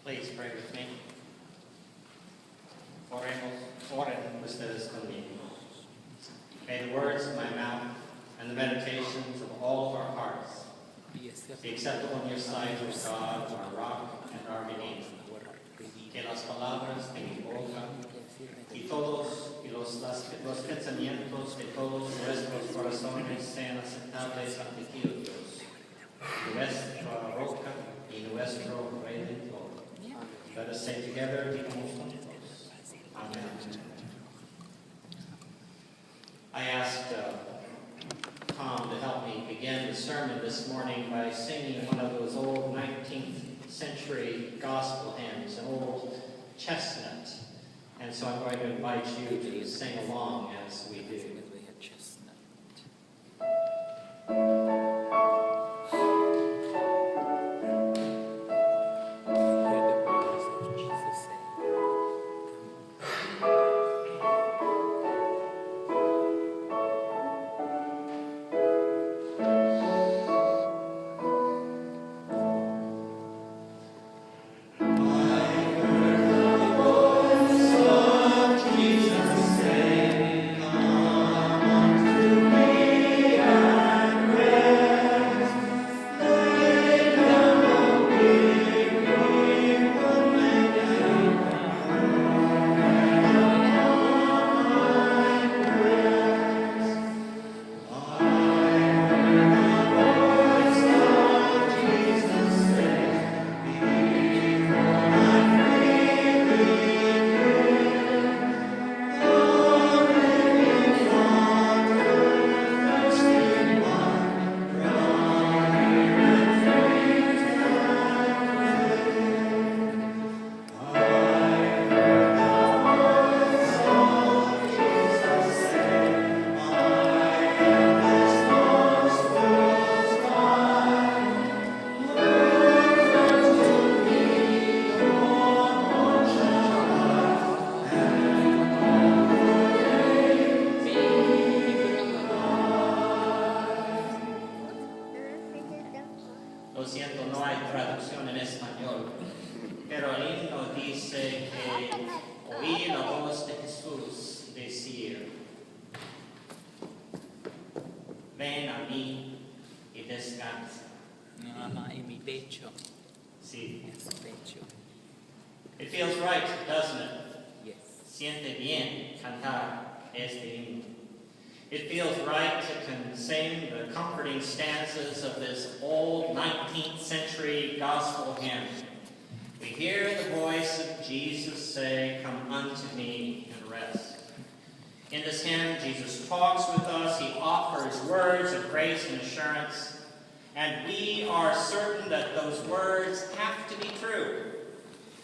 Please pray with me. Oren ustedes conmigo. May the words of my mouth and the meditations of all of our hearts be acceptable in your sight, O God, our rock and our redeemer. Que las palabras de mi boca y los pensamientos de todos nuestros corazones sean aceptables ante ti, oh Dios, nuestra roca y nuestro redentor. Let us say together, digamos juntos. Amen. I asked Tom to help me begin the sermon this morning by singing one of those old 19th century gospel hymns, an old chestnut. And so I'm going to invite you to sing along as we do. Lo siento, no hay traducción en español, pero el himno dice que oí la voz de Jesús decir, ven a mí y descansa. En mi pecho. Sí. En su pecho. It feels right, doesn't it? Yes. Siente bien cantar este himno. It feels right to sing the comforting stanzas of this old 19th century gospel hymn. We hear the voice of Jesus say, "Come unto me and rest." In this hymn, Jesus talks with us. He offers words of grace and assurance. And we are certain that those words have to be true.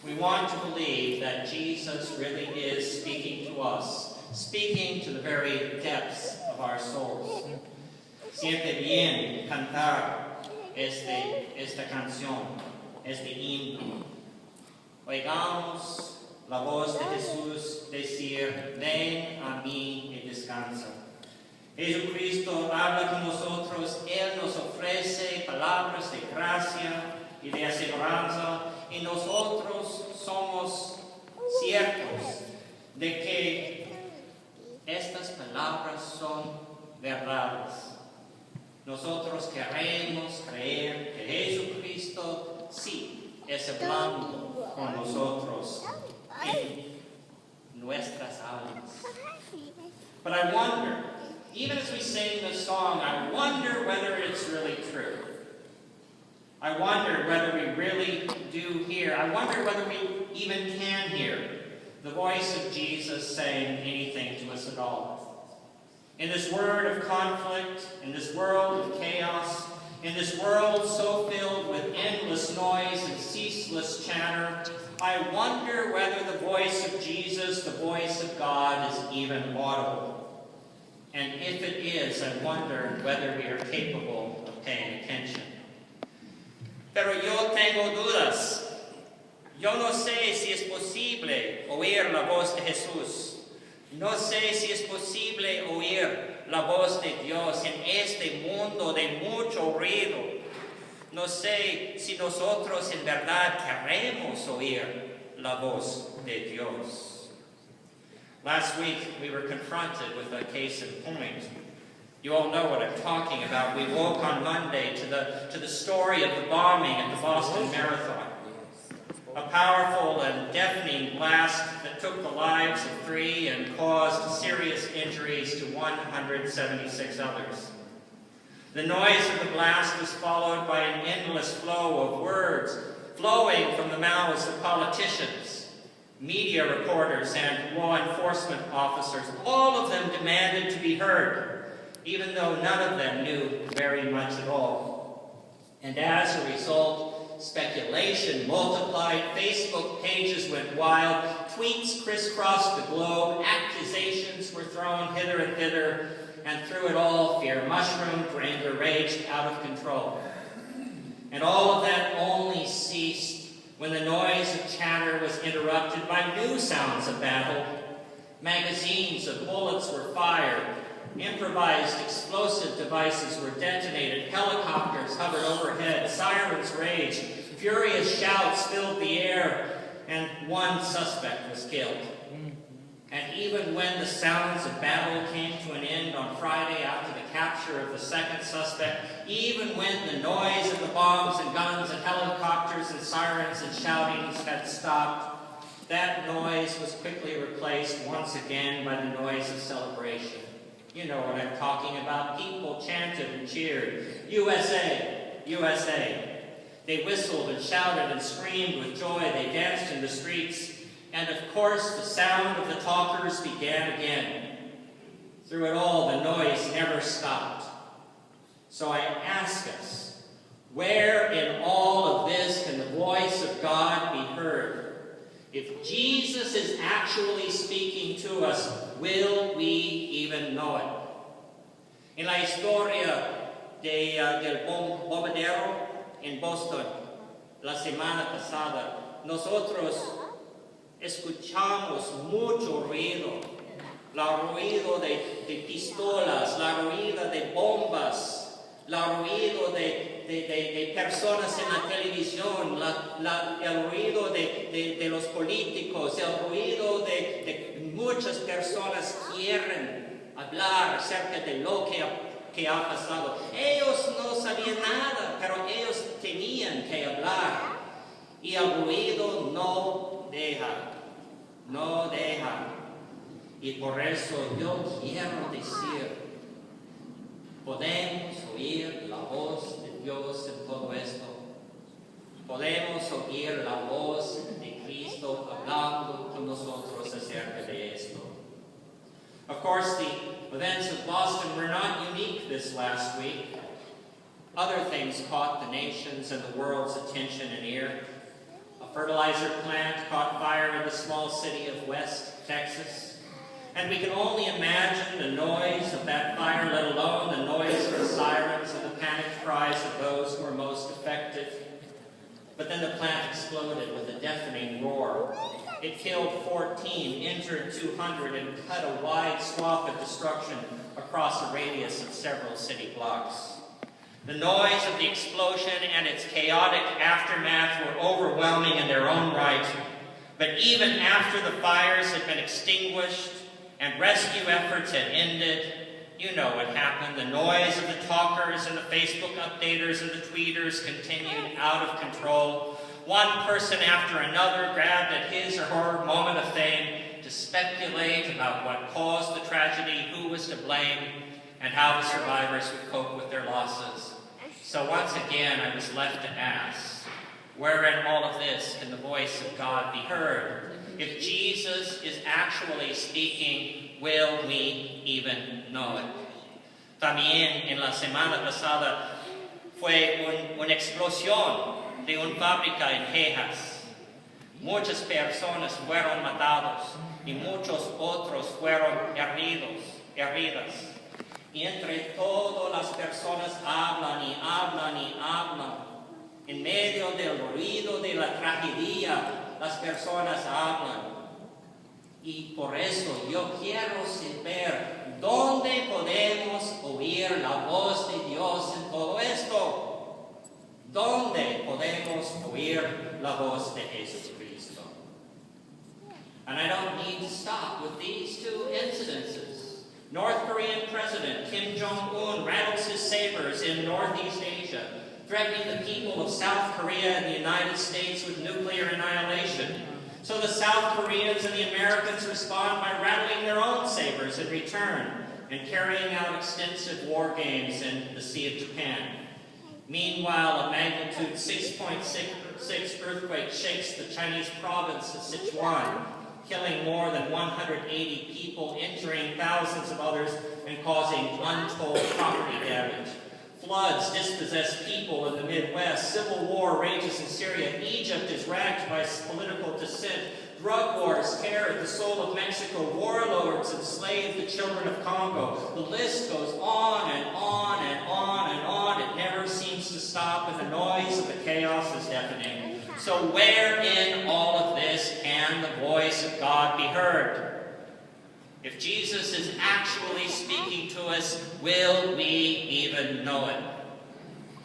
We want to believe that Jesus really is speaking to us, speaking to the very depths of our souls. Siente bien cantar esta canción, este himno. Oigamos la voz de Jesús decir, ven a mí y descansa. Jesucristo habla con nosotros, Él nos ofrece palabras de gracia y de aseguranza, y nosotros somos ciertos de que estas palabras son verdades. Nosotros queremos creer que Jesucristo sí es hablando con nosotros en nuestras almas. But I wonder, even as we sing this song, I wonder whether it's really true. I wonder whether we really do hear. I wonder whether we even can hear the voice of Jesus saying anything to us at all. In this world of conflict, in this world of chaos, in this world so filled with endless noise and ceaseless chatter, I wonder whether the voice of Jesus, the voice of God, is even audible. And if it is, I wonder whether we are capable of paying attention. Pero yo tengo dudas. Yo no sé si es posible oír la voz de Jesús. No sé si es posible oír la voz de Dios en este mundo de mucho ruido. no sé si nosotros en verdad queremos oír la voz de Dios. Last week, we were confronted with a case in point. You all know what I'm talking about. We woke on Monday to the story of the bombing at the Boston Marathon. A powerful and deafening blast that took the lives of 3 and caused serious injuries to 176 others. The noise of the blast was followed by an endless flow of words flowing from the mouths of politicians, media reporters, and law enforcement officers. All of them demanded to be heard, even though none of them knew very much at all. And as a result, speculation multiplied, Facebook pages went wild, tweets crisscrossed the globe, accusations were thrown hither and thither, and through it all, fear mushroomed, anger raged out of control. And all of that only ceased when the noise of chatter was interrupted by new sounds of battle. Magazines of bullets were fired, improvised explosive devices were detonated, helicopters hovered overhead, sirens raged, furious shouts filled the air, and one suspect was killed. And even when the sounds of battle came to an end on Friday after the capture of the second suspect, even when the noise of the bombs and guns and helicopters and sirens and shoutings had stopped, that noise was quickly replaced once again by the noise of celebration. You know what I'm talking about. People chanted and cheered, USA, USA. They whistled and shouted and screamed with joy. They danced in the streets. And of course, the sound of the talkers began again. Through it all, the noise never stopped. So I ask us, where in all of this can the voice of God be heard? If Jesus is actually speaking to us, will we even know it? En la historia del bombardero en Boston la semana pasada, nosotros escuchamos mucho ruido, el ruido de pistolas, el ruido de bombas, el ruido de personas en la televisión, el ruido de los políticos, el ruido de muchas personas quieren hablar acerca de lo que ha pasado. Ellos no sabían nada, pero ellos tenían que hablar. Y el ruido no deja. Y por eso yo quiero decir, podemos oír la voz de Dios en todo esto. Podemos oír la voz de Cristo hablando con nosotros acerca de esto. Of course, the events of Boston were not unique this last week. Other things caught the nation's and the world's attention and ear. A fertilizer plant caught fire in the small city of West Texas. And we can only imagine the noise of that fire, let alone the noise of the sirens and the panicked cries of those who were most affected. But then the plant exploded with a deafening roar. It killed 14, injured 200, and cut a wide swath of destruction across a radius of several city blocks. The noise of the explosion and its chaotic aftermath were overwhelming in their own right. But even after the fires had been extinguished and rescue efforts had ended, you know what happened. The noise of the talkers and the Facebook updaters and the tweeters continued out of control. One person after another grabbed at his or her moment of fame to speculate about what caused the tragedy, who was to blame, and how the survivors would cope with their losses. So once again, I was left to ask, where in all of this can the voice of God be heard? If Jesus is actually speaking, will we even know it? También en la semana pasada fue una explosión de una fábrica en Texas. Muchas personas fueron matadas y muchos otros fueron heridas. Y entre todas las personas hablan y hablan y hablan. En medio del ruido de la tragedia, las personas hablan. Y por eso yo quiero saber dónde podemos oír la voz de Dios en todo esto. ¿Dónde podemos oír la voz de Jesucristo? And I don't need to stop with these two incidences. North Korean President Kim Jong-un rattles his sabers in Northeast Asia, threatening the people of South Korea and the United States with nuclear annihilation. So the South Koreans and the Americans respond by rattling their own sabers in return and carrying out extensive war games in the Sea of Japan. Meanwhile, a magnitude 6.6 earthquake shakes the Chinese province of Sichuan, killing more than 180 people, injuring thousands of others, and causing untold property damage. Floods dispossess people in the Midwest. Civil war rages in Syria. Egypt is racked by political dissent. Drug wars tear at the soul of Mexico. Warlords enslave the children of Congo. The list goes on and on and on and on. It never seems to stop, and the noise of the chaos is deafening. So where in all of this can the voice of God be heard? If Jesus is actually speaking to us, will we even know it?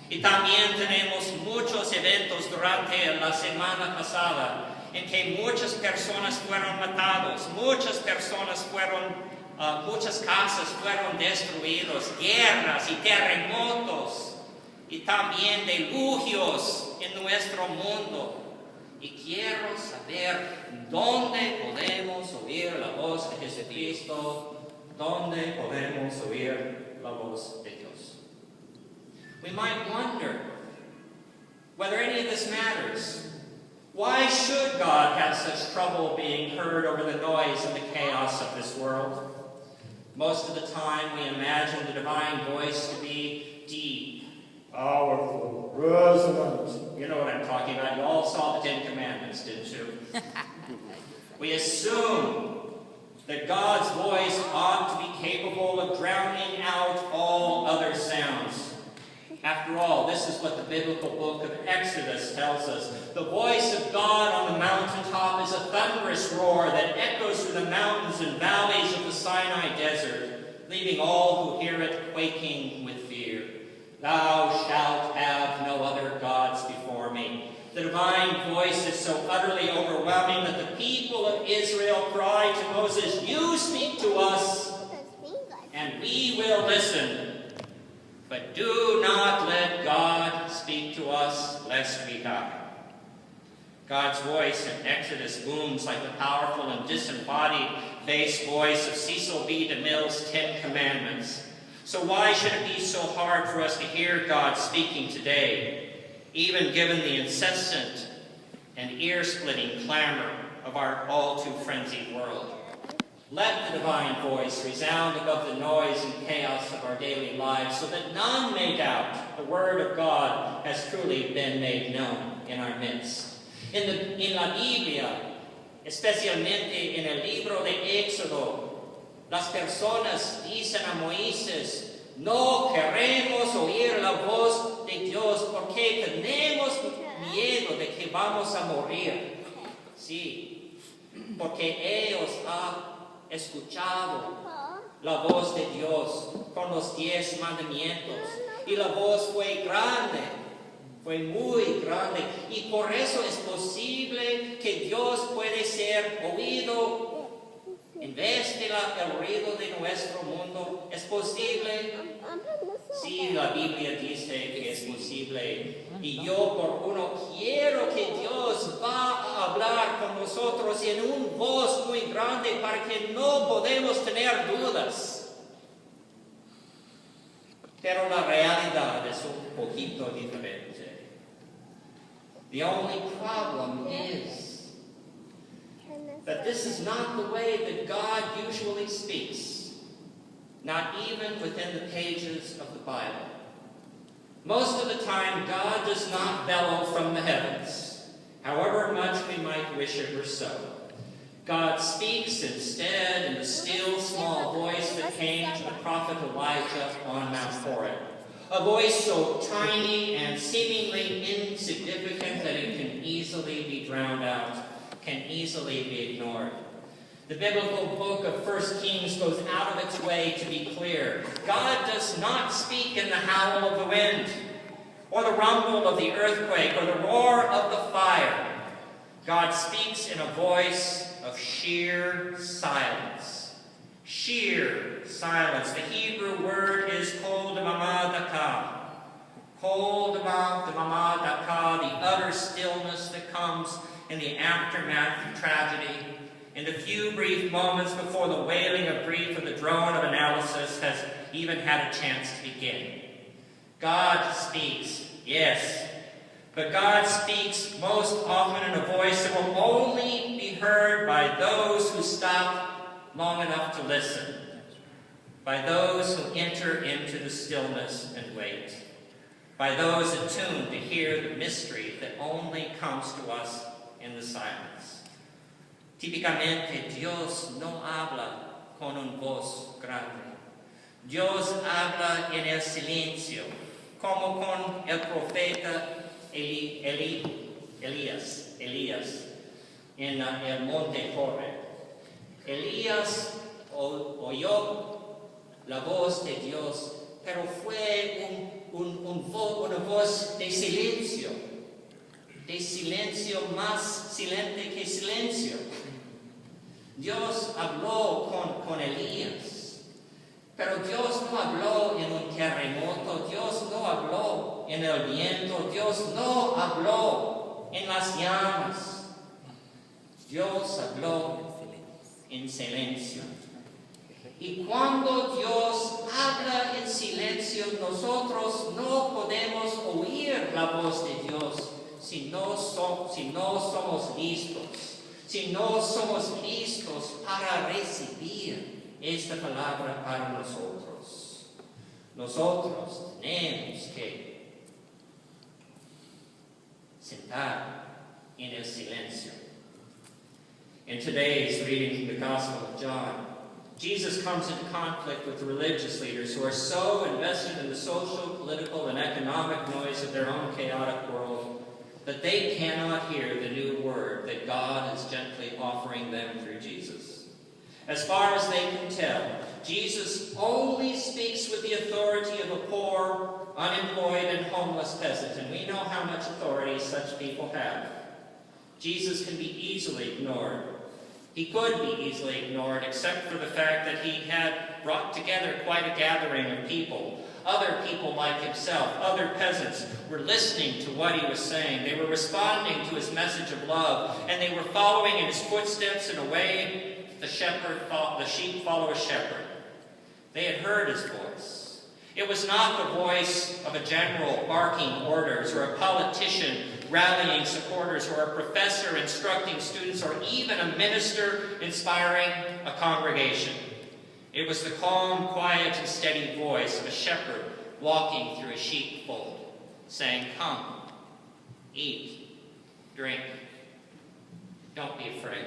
Y también tenemos muchos eventos durante la semana pasada en que muchas personas fueron matadas, muchas casas fueron destruidas, guerras y terremotos, y también diluvios en nuestro mundo. Y quiero saber dónde podemos oír la voz de Jesucristo, dónde podemos oír la voz de Dios. We might wonder whether any of this matters. Why should God have such trouble being heard over the noise and the chaos of this world? Most of the time we imagine the divine voice to be deep, powerful, resonant. You know what I'm talking about. You all saw the Ten Commandments, didn't you? We assume that God's voice ought to be capable of drowning out all other sounds. After all, this is what the biblical book of Exodus tells us. The voice of God on the mountaintop is a thunderous roar that echoes through the mountains and valleys of the Sinai desert, leaving all who hear it quaking with fear. Thou shalt have no other gods before me. The divine voice is so utterly overwhelming that the people of Israel cry to Moses, "You speak to us, and we will listen. But do not let God speak to us, lest we die." God's voice in Exodus booms like the powerful and disembodied bass voice of Cecil B. DeMille's Ten Commandments. So why should it be so hard for us to hear God speaking today, even given the incessant and ear-splitting clamor of our all-too-frenzied world? Let the divine voice resound above the noise and chaos of our daily lives, so that none may doubt the word of God has truly been made known in our midst. En la Biblia, especialmente en el libro de Éxodo, las personas dicen a Moisés, "No queremos oír la voz de Dios porque tenemos miedo de que vamos a morir." Sí, porque ellos han escuchado la voz de Dios con los 10 mandamientos. Y la voz fue grande, fue muy grande. Y por eso es posible que Dios puede ser oído en vez de el ruido de nuestro mundo. ¿Es posible? Sí, la Biblia dice que es posible. Y yo por uno quiero que Dios va a hablar con nosotros en una voz muy grande para que no podemos tener dudas. Pero la realidad es un poquito diferente. The only problem is that this is not the way that God usually speaks, not even within the pages of the Bible. Most of the time, God does not bellow from the heavens, however much we might wish it were so. God speaks instead in the still, small voice that came to the prophet Elijah on Mount Horeb. A voice so tiny and seemingly insignificant that it can easily be drowned out, can easily be ignored. The biblical book of 1 Kings goes out of its way to be clear. God does not speak in the howl of the wind, or the rumble of the earthquake, or the roar of the fire. God speaks in a voice of sheer silence. Sheer silence. The Hebrew word is kol demamah dakah. Kol demamah dakah, the utter stillness that comes in the aftermath of tragedy, in the few brief moments before the wailing of grief or the drone of analysis has even had a chance to begin. God speaks, yes, but God speaks most often in a voice that will only be heard by those who stop long enough to listen, by those who enter into the stillness and wait, by those attuned to hear the mystery that only comes to us in the silence. Típicamente, Dios no habla con una voz grande. Dios habla en el silencio, como con el profeta Elías en el monte Horeb. Elías oyó la voz de Dios, pero fue una voz de silencio más silente que silencio. Dios habló con Elías. Pero Dios no habló en un terremoto, Dios no habló en el viento, Dios no habló en las llamas. Dios habló en silencio. Y cuando Dios habla en silencio, nosotros no podemos oír la voz de Dios si no somos listos para recibir esta palabra para nosotros. Nosotros tenemos que sentar en el silencio. In today's reading from the Gospel of John, Jesus comes into conflict with the religious leaders who are so invested in the social, political, and economic noise of their own chaotic world that they cannot hear the new word that God is gently offering them through Jesus. As far as they can tell, Jesus only speaks with the authority of a poor, unemployed, and homeless peasant, and we know how much authority such people have. Jesus can be easily ignored. He could be easily ignored, except for the fact that he had brought together quite a gathering of people. Other people like himself, other peasants, were listening to what he was saying. They were responding to his message of love, and they were following in his footsteps in a way the sheep follow a shepherd. They had heard his voice. It was not the voice of a general barking orders, or a politician rallying supporters, or a professor instructing students, or even a minister inspiring a congregation. It was the calm, quiet, and steady voice of a shepherd walking through a sheepfold, saying, "Come, eat, drink, don't be afraid."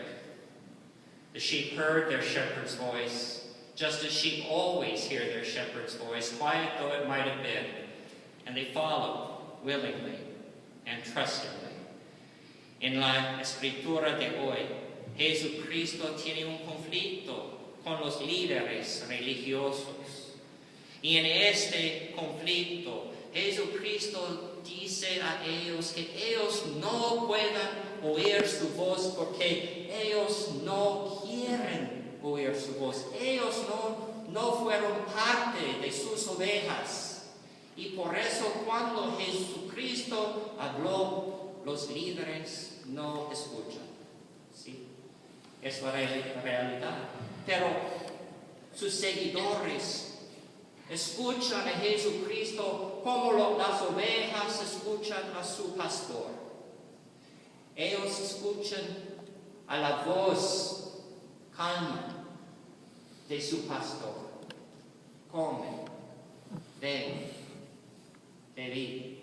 The sheep heard their shepherd's voice, just as sheep always hear their shepherd's voice, quiet though it might have been, and they followed willingly and trustingly. En la escritura de hoy, Jesucristo tiene un conflicto con los líderes religiosos. Y en este conflicto, Jesucristo dice a ellos que ellos no puedan oír su voz porque ellos no quieren oír su voz. Ellos no fueron parte de sus ovejas. Y por eso cuando Jesucristo habló, los líderes no escuchan. ¿Sí? Es la realidad. Pero sus seguidores escuchan a Jesucristo como las ovejas escuchan a su pastor. Ellos escuchan a la voz calma de su pastor. Come, ven, bebí.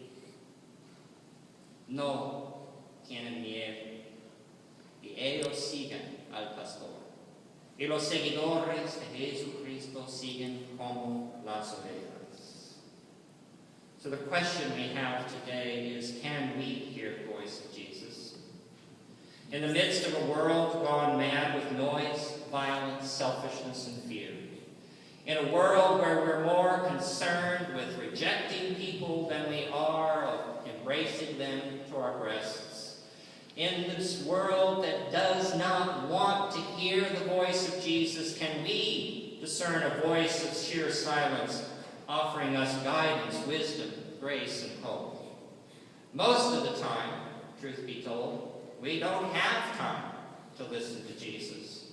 No tienen miedo. Y ellos siguen al pastor. Y los seguidores de Jesucristo siguen como las ovejas. So the question we have today is, can we hear the voice of Jesus? In the midst of a world gone mad with noise, violence, selfishness, and fear. In a world where we're more concerned with rejecting people than we are of embracing them to our breasts. In this world that does not want to hear the voice of Jesus, can we discern a voice of sheer silence, offering us guidance, wisdom, grace, and hope? Most of the time, truth be told, we don't have time to listen to Jesus.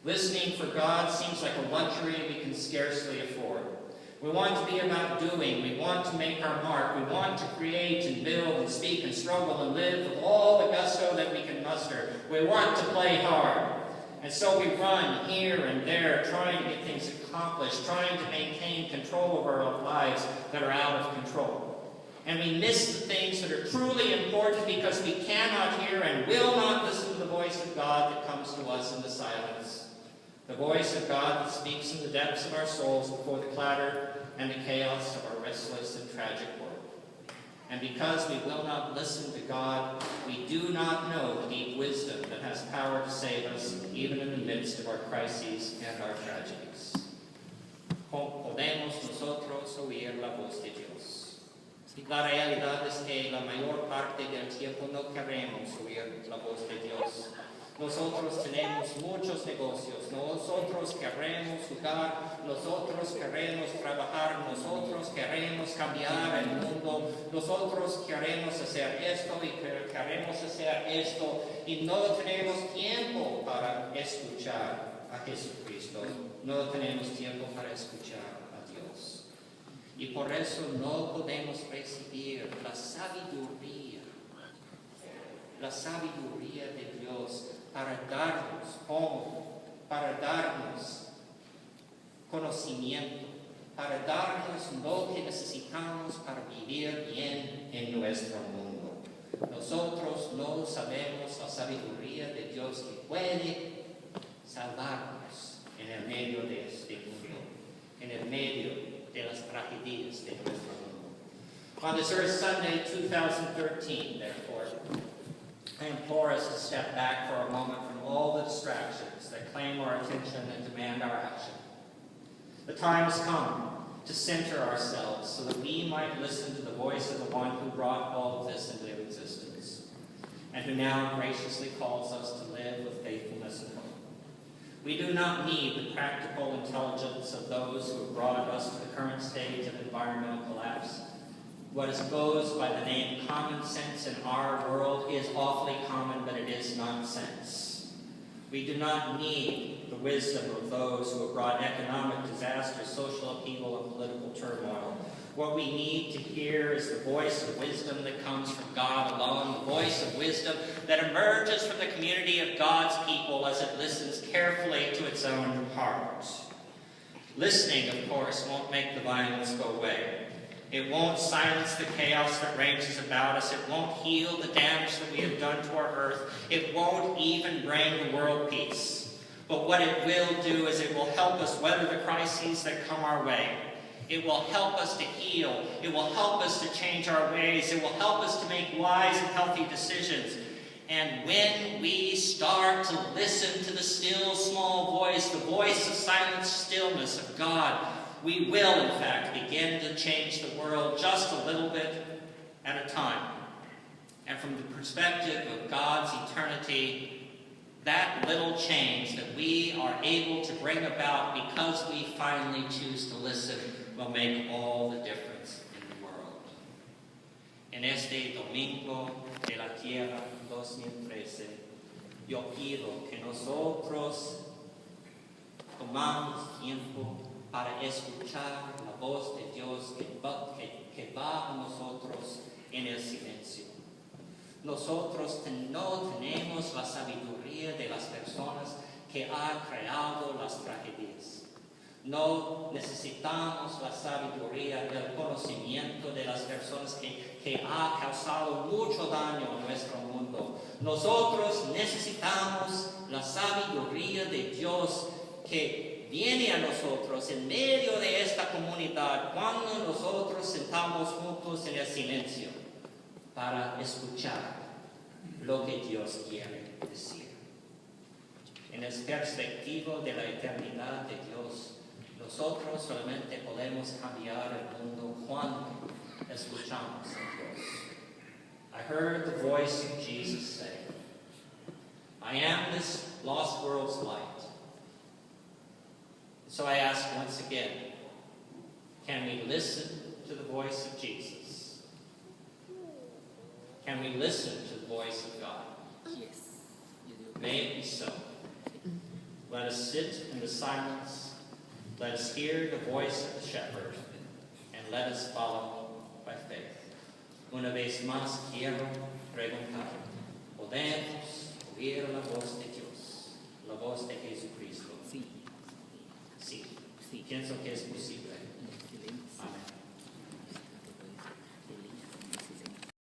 Listening for God seems like a luxury we can scarcely afford. We want to be about doing. We want to make our mark. We want to create and build and speak and struggle and live with all the gusto that we can muster. We want to play hard. And so we run here and there, trying to get things accomplished, trying to maintain control over our lives that are out of control. And we miss the things that are truly important because we cannot hear and will not listen to the voice of God that comes to us in the silence. The voice of God that speaks in the depths of our souls before the clatter and the chaos of our restless and tragic world. And because we will not listen to God, we do not know the deep wisdom that has power to save us, even in the midst of our crises and our tragedies. Podemos nosotros oír la voz de Dios. La realidad es que la mayor parte del tiempo no queremos oír la voz de Dios. Nosotros tenemos muchos negocios, nosotros queremos jugar, nosotros queremos trabajar, nosotros queremos cambiar el mundo, nosotros queremos hacer esto y queremos hacer esto, y no tenemos tiempo para escuchar a Jesucristo, no tenemos tiempo para escuchar a Dios. Y por eso no podemos recibir la sabiduría de Dios para darnos conocimiento, para darnos lo que necesitamos para vivir bien en nuestro mundo. Nosotros no sabemos la sabiduría de Dios que puede salvarnos en el medio de este mundo, en el medio de las tragedias de nuestro mundo. On this Earth Sunday 2013, therefore, I implore us to step back for a moment from all the distractions that claim our attention and demand our action. The time has come to center ourselves so that we might listen to the voice of the one who brought all of this into existence, and who now graciously calls us to live with faithfulness and hope. We do not need the practical intelligence of those who have brought us to the current stage of environmental collapse. What goes by the name common sense in our world is awfully common, but it is nonsense. We do not need the wisdom of those who have brought economic disaster, social upheaval, and political turmoil. What we need to hear is the voice of wisdom that comes from God alone, the voice of wisdom that emerges from the community of God's people as it listens carefully to its own heart. Listening, of course, won't make the violence go away. It won't silence the chaos that rages about us. It won't heal the damage that we have done to our earth. It won't even bring the world peace. But what it will do is it will help us weather the crises that come our way. It will help us to heal. It will help us to change our ways. It will help us to make wise and healthy decisions. And when we start to listen to the still small voice, the voice of silent stillness of God, we will, in fact, begin to change the world just a little bit at a time. And from the perspective of God's eternity, that little change that we are able to bring about because we finally choose to listen will make all the difference in the world. En este Domingo de la Tierra 2013, yo pido que nosotros tomamos tiempo para escuchar la voz de Dios que va a nosotros en el silencio. Nosotros no tenemos la sabiduría de las personas que han creado las tragedias. No necesitamos la sabiduría del conocimiento de las personas que ha causado mucho daño a nuestro mundo. Nosotros necesitamos la sabiduría de Dios que viene a nosotros en medio de esta comunidad cuando nosotros sentamos juntos en el silencio para escuchar lo que Dios quiere decir. En el perspectivo de la eternidad de Dios, Nosotros solamente podemos cambiar el mundo cuando escuchamos a Dios. I heard the voice of Jesus say, I am this lost world's light. So I ask once again, can we listen to the voice of Jesus? Can we listen to the voice of God? Yes. You do. May it be so. Let us sit in the silence. Let us hear the voice of the shepherd. And let us follow by faith. Una vez más quiero preguntar, ¿podemos oír la voz de Dios? La voz de Jesucristo. Sí. Sí. Sí. Pienso que es posible.